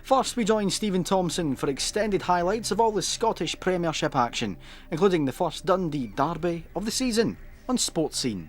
First, we join Stephen Thompson for extended highlights of all the Scottish Premiership action, including the first Dundee derby of the season on Sportscene.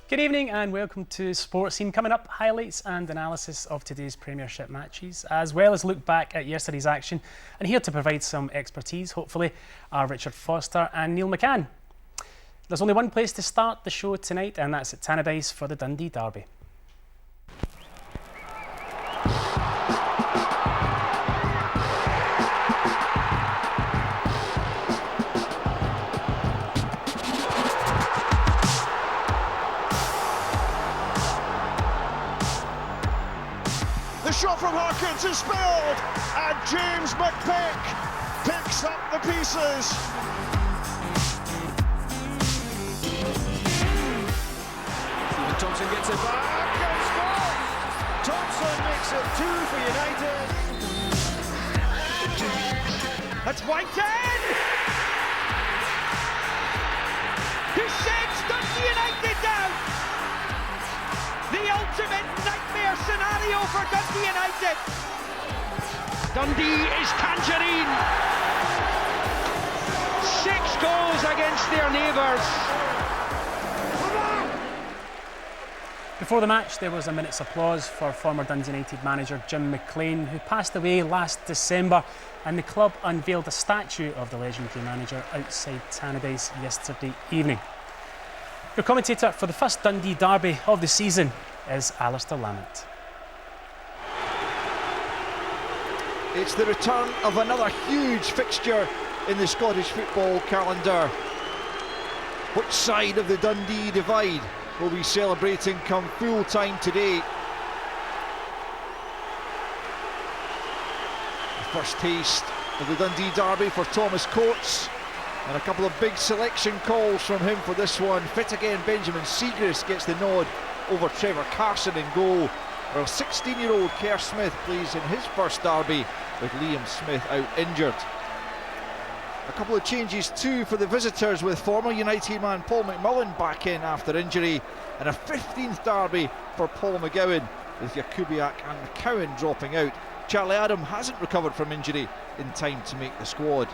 Good evening and welcome to Sportscene. Coming up, highlights and analysis of today's Premiership matches, as well as look back at yesterday's action. And here to provide some expertise, hopefully, are Richard Foster and Neil McCann. There's only one place to start the show tonight, and that's at Tannadice for the Dundee derby. The shot from Harkes is spilled, and James McPake picks up the pieces. Stephen Thompson gets it back and scores. Thompson makes it 2 for United. That's Whitehead. He sends Dundee United down. The ultimate nightmare scenario for Dundee United. Dundee is tangerine. 6 goals against their neighbours. Before the match, there was a minute's applause for former Dundee United manager Jim McCann, who passed away last December, and the club unveiled a statue of the legendary manager outside Tannadice yesterday evening. Your commentator for the first Dundee derby of the season is Alistair Lamont. It's the return of another huge fixture in the Scottish football calendar. Which side of the Dundee divide will be celebrating come full time today? The first taste of the Dundee derby for Thomas Coates, and a couple of big selection calls from him for this one. Fit again, Benjamin Siegrist gets the nod over Trevor Carson in goal, while 16-year-old Kerr Smith plays in his first derby with Liam Smith out injured. A couple of changes too for the visitors, with former United man Paul McMullen back in after injury, and a 15th derby for Paul McGowan, with Jakubiak and McCowan dropping out. Charlie Adam hasn't recovered from injury in time to make the squad.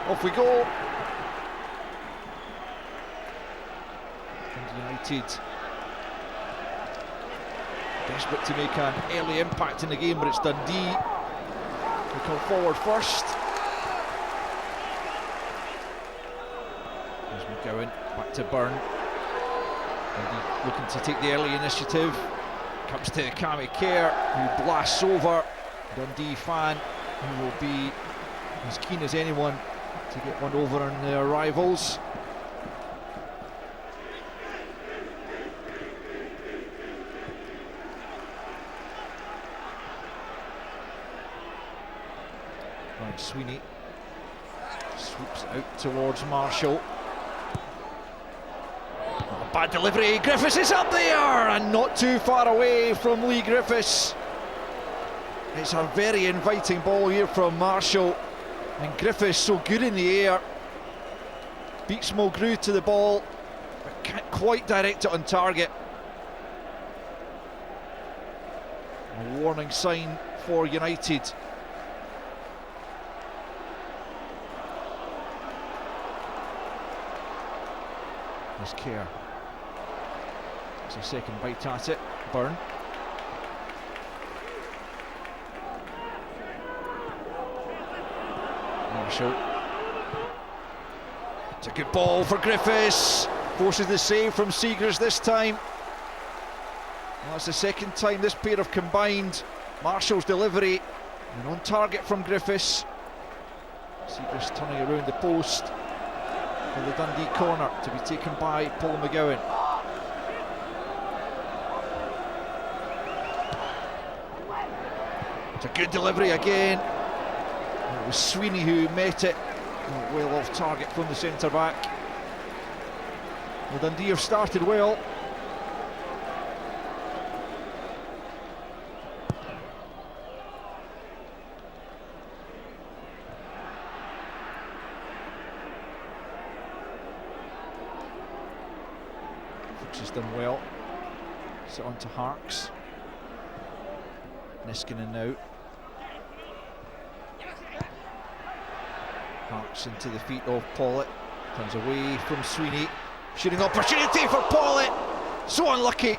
Off we go. Dundee United desperate to make an early impact in the game, but it's Dundee who come forward first. There's McGowan, back to Byrne. Dundee looking to take the early initiative. Comes to Cammy Kerr, who blasts over. Dundee fan who will be as keen as anyone to get one over on their rivals. Ryan Sweeney swoops out towards Marshall. Oh, bad delivery. Griffiths is up there and not too far away from Lee Griffiths. It's a very inviting ball here from Marshall. And Griffiths so good in the air, beats Mulgrew to the ball, but can't quite direct it on target. A warning sign for United. There's Kerr. It's a second bite at it. Byrne. Marshall. It's a good ball for Griffiths. Forces the save from Seegers this time. Well, that's the second time this pair have combined. Marshall's delivery and on target from Griffiths. Seegers turning around the post for the Dundee corner to be taken by Paul McGowan. It's a good delivery again. It was Sweeney who met it. Well off target from the centre back. Well, Dundee have started well. Fuchs has done well. It's on to Harkes. Niskanen now. Harkes into the feet of Pollitt. Turns away from Sweeney. Shooting opportunity for Pollitt. So unlucky.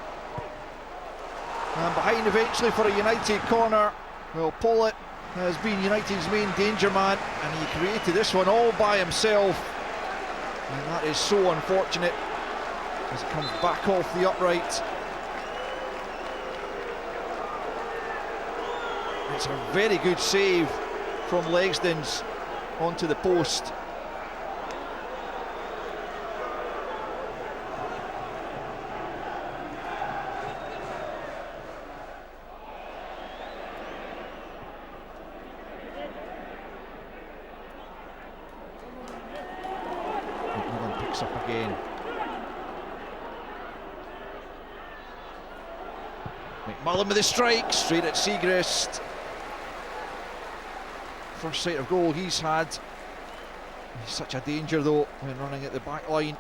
And behind eventually for a United corner. Well, Pollitt has been United's main danger man, and he created this one all by himself. And that is so unfortunate as it comes back off the upright. It's a very good save from Legston's onto the post. McMillan picks up again. McMullen with the strike, straight at Segrist. First sight of goal he's had. He's such a danger though when running at the back line.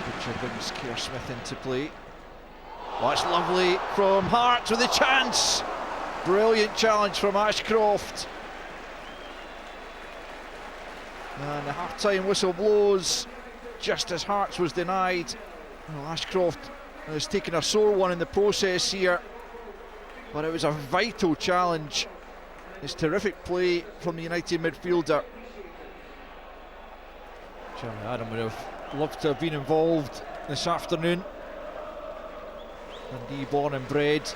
Butcher brings Kerr Smith into play. Oh, that's lovely from Harkes with a chance. Brilliant challenge from Ashcroft. And the half-time whistle blows just as Harkes was denied. Well, Ashcroft has taken a sore one in the process here, but it was a vital challenge. It's terrific play from the United midfielder. Jeremy Adam would have loved to have been involved this afternoon. Dundee born and bred.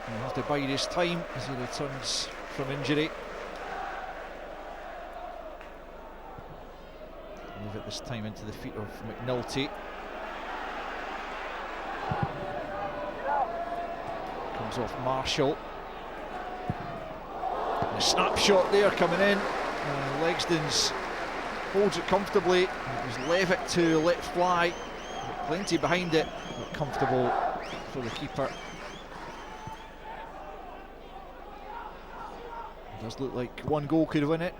He'll have to bide his time as he returns from injury. Move it this time into the feet of McNulty. Comes off Marshall. And a snapshot there coming in. Legston's holds it comfortably. It was Levitt to let fly. Plenty behind it, but comfortable for the keeper. It does look like one goal could win it.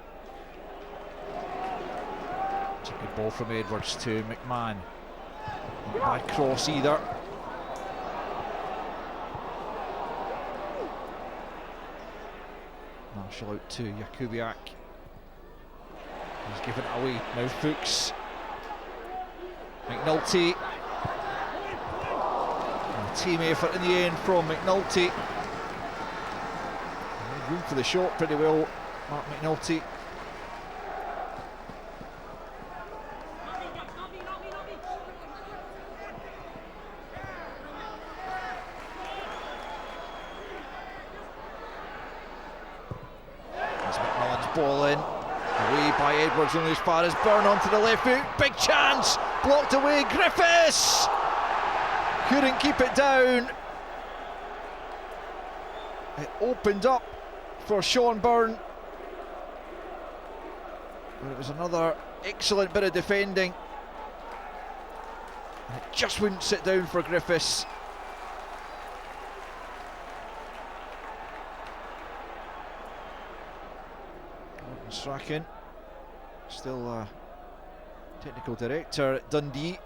It's a good ball from Edwards to McMahon. Not a bad cross either. Marshall out to Jakubiak. He's given it away. Now Fuchs. McNulty. And team effort in the end from McNulty. Room for the shot pretty well, Mark McNulty. Ball in, away by Edwards, only as far as Byrne onto the left foot. Big chance, blocked away. Griffiths couldn't keep it down. It opened up for Sean Byrne, but it was another excellent bit of defending, and it just wouldn't sit down for Griffiths. Strachan, still technical director at Dundee.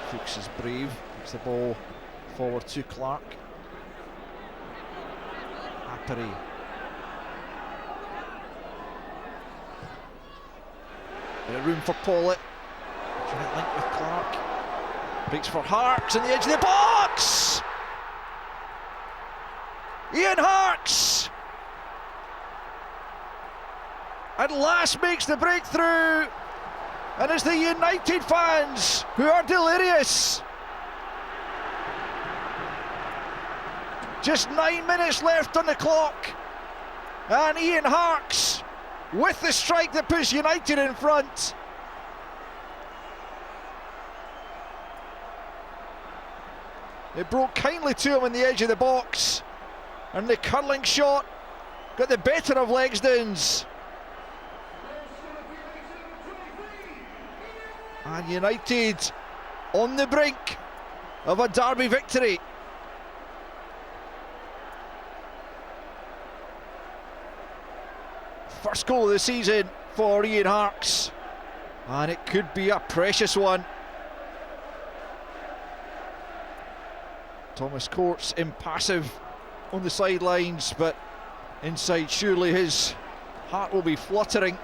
Fuchs is brave, puts the ball forward to Clark. Appery. Bit of room for Pollitt. Trying to link with Clark. Breaks for Harkes on the edge of the box! Ian Harkes! At last makes the breakthrough, and it's the United fans who are delirious. Just 9 minutes left on the clock, and Ian Harkes with the strike that puts United in front. It broke kindly to him on the edge of the box, and the curling shot got the better of Legsdon's. And United on the brink of a derby victory. First goal of the season for Ian Harkes, and it could be a precious one. Thomas Courts impassive on the sidelines, but inside surely his heart will be fluttering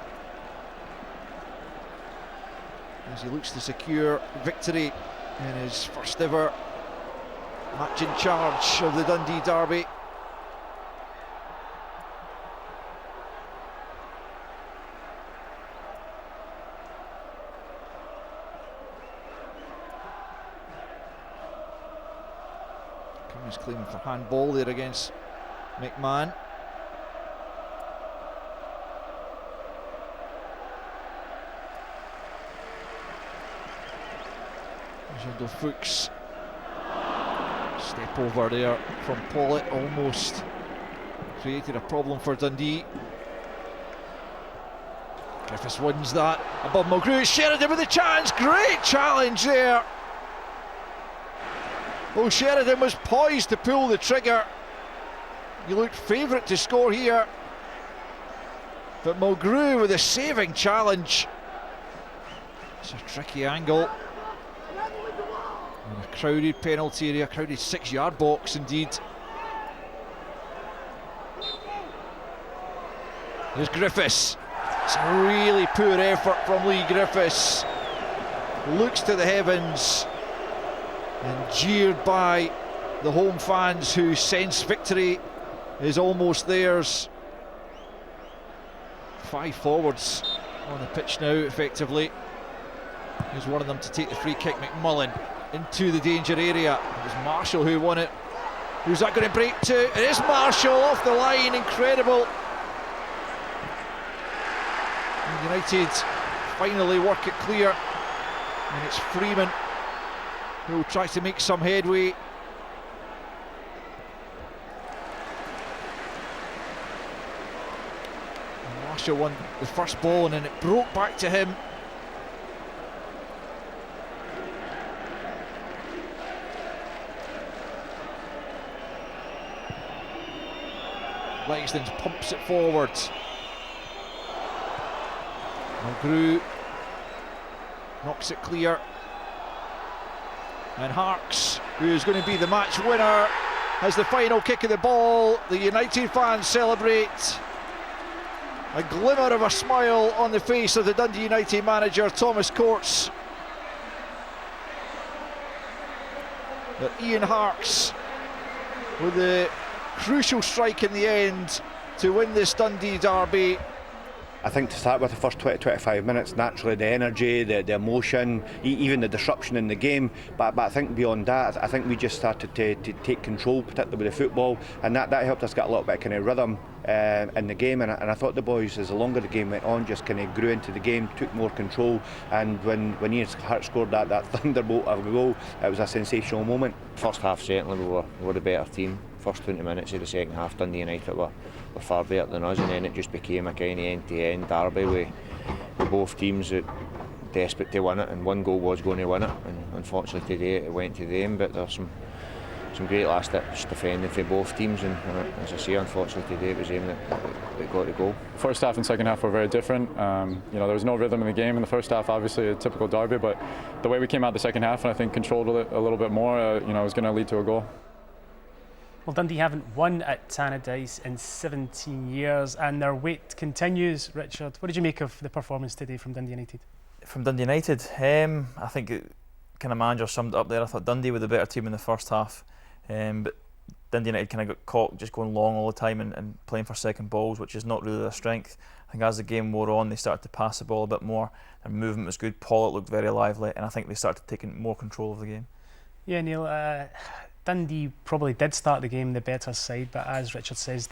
as he looks to secure victory in his first ever match in charge of the Dundee derby. Cummings claiming for handball there against McMahon. Jindal Fuchs, step over there from Pollitt, almost created a problem for Dundee. Griffiths wins that above Mulgrew. Sheridan with a chance, great challenge there. Oh, Sheridan was poised to pull the trigger. He looked favourite to score here, but Mulgrew with a saving challenge. It's a tricky angle. And a crowded penalty area, a crowded 6-yard box indeed. There's Griffiths. It's a really poor effort from Lee Griffiths. Looks to the heavens and jeered by the home fans who sense victory is almost theirs. 5 forwards on the pitch now effectively. Here's one of them to take the free kick, McMullen into the danger area. It was Marshall who won it. Who's that going to break to? It is Marshall off the line, incredible. And United finally work it clear, and it's Freeman who will try to make some headway. And Marshall won the first ball, and then it broke back to him. Legston pumps it forward. Mulgrew knocks it clear. And Harkes, who is going to be the match winner, has the final kick of the ball. The United fans celebrate. A glimmer of a smile on the face of the Dundee United manager, Thomas Courts. But Ian Harkes with the crucial strike in the end to win this Dundee derby. I think to start with the first 20-25 minutes, naturally the energy, the emotion, even the disruption in the game, but I think beyond that, I think we just started to take control, particularly with the football, and that helped us get a little bit of kind of rhythm in the game, and I thought the boys, as the longer the game went on, just kind of grew into the game, took more control, and when Ian Harkes scored that thunderbolt of a goal, it was a sensational moment. First half certainly we were the better team. First 20 minutes of the second half, Dundee United were far better than us, and then it just became a kind of end-to-end derby with both teams that desperate to win it, and one goal was going to win it, and unfortunately today it went to them. But there's some great last-ditch defending for both teams, and as I say, unfortunately today it was them that got the goal. First half and second half were very different. There was no rhythm in the game in the first half, obviously a typical derby, but the way we came out the second half, and I think controlled it a little bit more, was going to lead to a goal. Well, Dundee haven't won at Tannadice in 17 years, and their wait continues. Richard, what did you make of the performance today from Dundee United? From Dundee United, I think kind of manager summed it up there. I thought Dundee were the better team in the first half, but Dundee United kind of got caught just going long all the time and playing for second balls, which is not really their strength. I think as the game wore on, they started to pass the ball a bit more. Their movement was good. Pollock looked very lively, and I think they started taking more control of the game. Yeah, Neil, Dundee probably did start the game the better side, but as Richard says,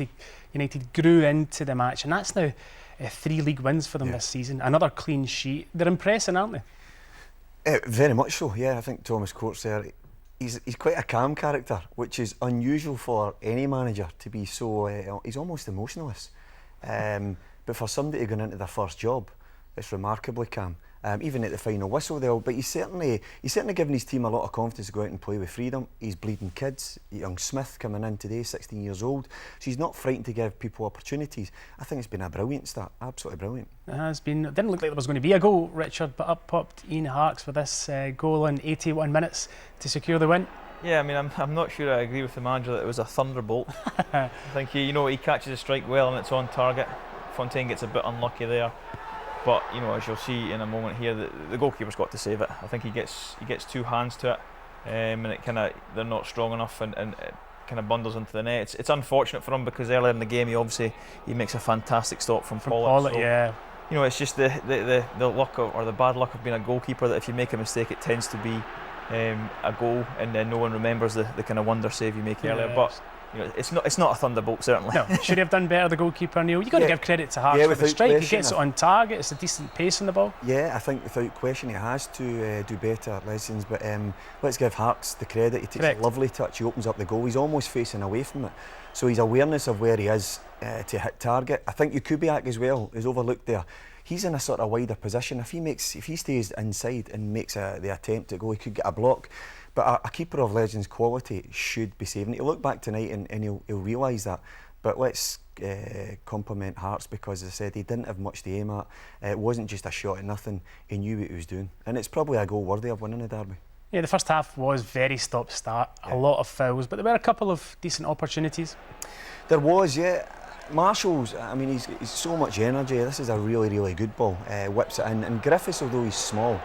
United grew into the match, and that's now 3 league wins for them this season. Another clean sheet. They're impressing, aren't they? Very much so, yeah. I think Thomas Courts there, he's quite a calm character, which is unusual for any manager to be so. He's almost emotionless. But for somebody going into their first job, it's remarkably calm. Even at the final whistle, but he's certainly given his team a lot of confidence to go out and play with freedom. He's bleeding kids. Young Smith coming in today, 16 years old. So he's not frightened to give people opportunities. I think it's been a brilliant start, absolutely brilliant. It has been. It didn't look like there was going to be a goal, Richard, but up popped Ian Harkes for this goal in 81 minutes to secure the win. Yeah, I mean, I'm not sure I agree with the manager that it was a thunderbolt. I think he catches a strike well and it's on target. Fontaine gets a bit unlucky there. But as you'll see in a moment here, the goalkeeper's got to save it. I think he gets 2 hands to it, and it they're not strong enough, and it kind of bundles into the net. It's unfortunate for him because earlier in the game he makes a fantastic stop from Pollock. So, yeah. It's just the luck or the bad luck of being a goalkeeper that if you make a mistake, it tends to be a goal, and then no one remembers the kind of wonder save you make earlier. But it's not a thunderbolt, certainly. No, should he have done better, the goalkeeper, Neil? You've got to give credit to Harkes for the strike. He gets it on target. It's a decent pace on the ball. Yeah, I think without question he has to do better lessons. But let's give Harkes the credit. He takes a lovely touch. He opens up the goal. He's almost facing away from it. So his awareness of where he is to hit target. I think Kubiak as well is overlooked there. He's in a sort of wider position. If he stays inside and makes the attempt to go, he could get a block. But a keeper of Legends quality should be saving it. He'll look back tonight and he'll realise that. But let's compliment Harkes because, as I said, he didn't have much to aim at. It wasn't just a shot at nothing. He knew what he was doing. And it's probably a goal worthy of winning the derby. Yeah, the first half was very stop-start. A lot of fouls, but there were a couple of decent opportunities. There was, yeah. Marshall's, I mean, he's so much energy. This is a really, really good ball. Whips it in. And Griffiths, although he's small,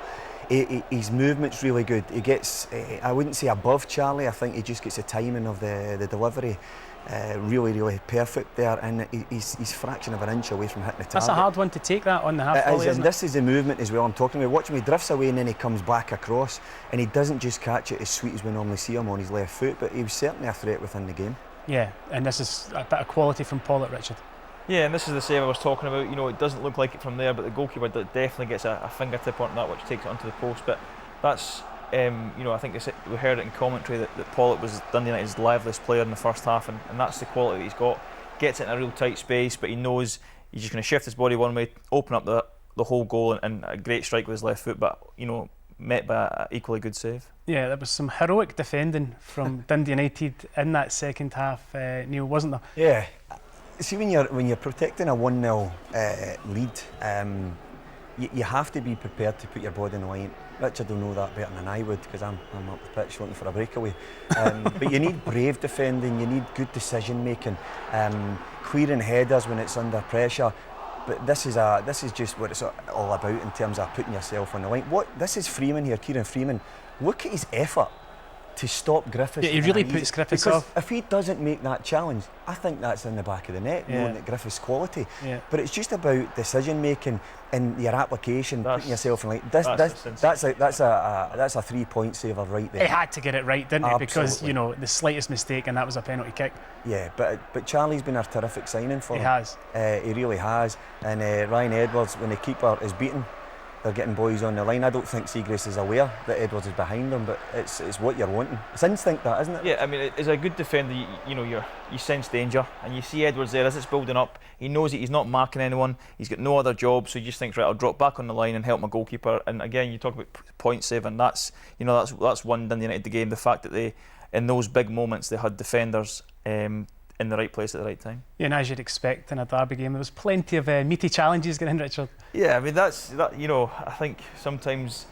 his movement's really good. He gets, I wouldn't say above Charlie, I think he just gets the timing of the delivery really, really perfect there, and he's fraction of an inch away from hitting the target. That's a hard one to take, that on the half volley, isn't it? This is the movement as well I'm talking about. Watch him, he drifts away and then he comes back across, and he doesn't just catch it as sweet as we normally see him on his left foot, but he was certainly a threat within the game. Yeah, and this is a bit of quality from Pollock, Richard. Yeah, and this is the save I was talking about. It doesn't look like it from there, but the goalkeeper definitely gets a fingertip on that, which takes it onto the post. But that's, I think we heard it in commentary that Pollock was Dundee United's liveliest player in the first half, and that's the quality that he's got. Gets it in a real tight space, but he knows he's just going to shift his body one way, open up the whole goal, and a great strike with his left foot, but met by an equally good save. Yeah, there was some heroic defending from Dundee United in that second half, Neil, wasn't there? Yeah. See, when you're protecting a 1-0 lead, you have to be prepared to put your body on the line. Richard will know that better than I would because I'm up the pitch looking for a breakaway. But you need brave defending, you need good decision making, clearing headers when it's under pressure. But this is just what it's all about in terms of putting yourself on the line. This is Freeman here, Kieran Freeman. Look at his effort to stop Griffiths. Yeah, he really puts Griffiths off. If he doesn't make that challenge, I think that's in the back of the net, knowing that Griffiths' quality. Yeah. But it's just about decision making and your application, putting yourself in line. That's a 3-point saver right there. He had to get it right, didn't he? Because the slightest mistake and that was a penalty kick. Yeah, but Charlie's been a terrific signing for him. He has. He really has. And Ryan Edwards, when the keeper is beaten, they're getting boys on the line. I don't think Seagrace is aware that Edwards is behind him, but it's what you're wanting. It's instinct, that, isn't it? Yeah, I mean, as a good defender, you sense danger, and you see Edwards there as it's building up. He knows that he's not marking anyone. He's got no other job, so he just thinks, right, I'll drop back on the line and help my goalkeeper. And again, you talk about point saving. That's won Dundee United the game. The fact that they, in those big moments, they had defenders in the right place at the right time. Yeah, and as you'd expect in a derby game, there was plenty of meaty challenges getting in, Richard. Yeah, I mean I think sometimes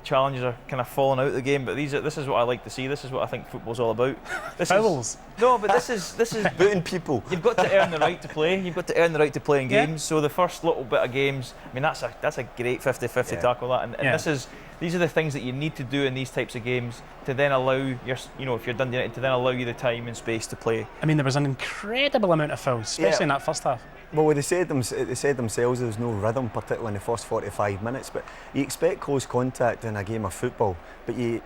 challenges are kind of falling out of the game. But this is what I like to see. This is what I think football's all about. Fouls. No, but this is booting people. You've got to earn the right to play. You've got to earn the right to play in games. So the first little bit of games, I mean, that's a great 50-50 tackle, that. And these are the things that you need to do in these types of games to then allow if you're Dundee United, to then allow you the time and space to play. I mean, there was an incredible amount of fouls, especially in that first half. Well, they said themselves there was no rhythm, particularly in the first 45 minutes. But you expect close contact in a game of football, but you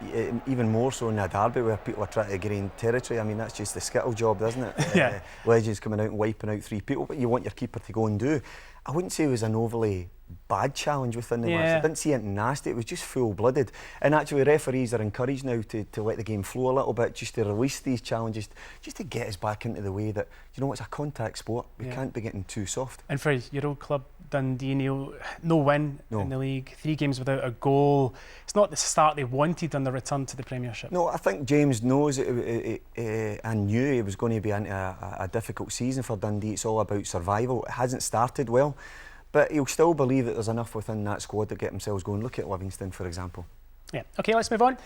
even more so in a derby where people are trying to gain territory. I mean, that's just the skittle job, doesn't it? Legends coming out and wiping out 3 people, but you want your keeper to go and do. I wouldn't say it was an overly bad challenge within the match. I didn't see anything nasty. It was just full-blooded. And actually, referees are encouraged now to let the game flow a little bit, just to release these challenges, just to get us back into the way that, it's a contact sport. We can't be getting too soft. And for your old club, Dundee, Neil, no win in the league, 3 games without a goal. It's not the start they wanted on the return to the Premiership. No, I think James knows and knew it was going to be into a difficult season for Dundee. It's all about survival. It hasn't started well. But he'll still believe that there's enough within that squad to get themselves going. Look at Livingston, for example. Yeah. OK, let's move on.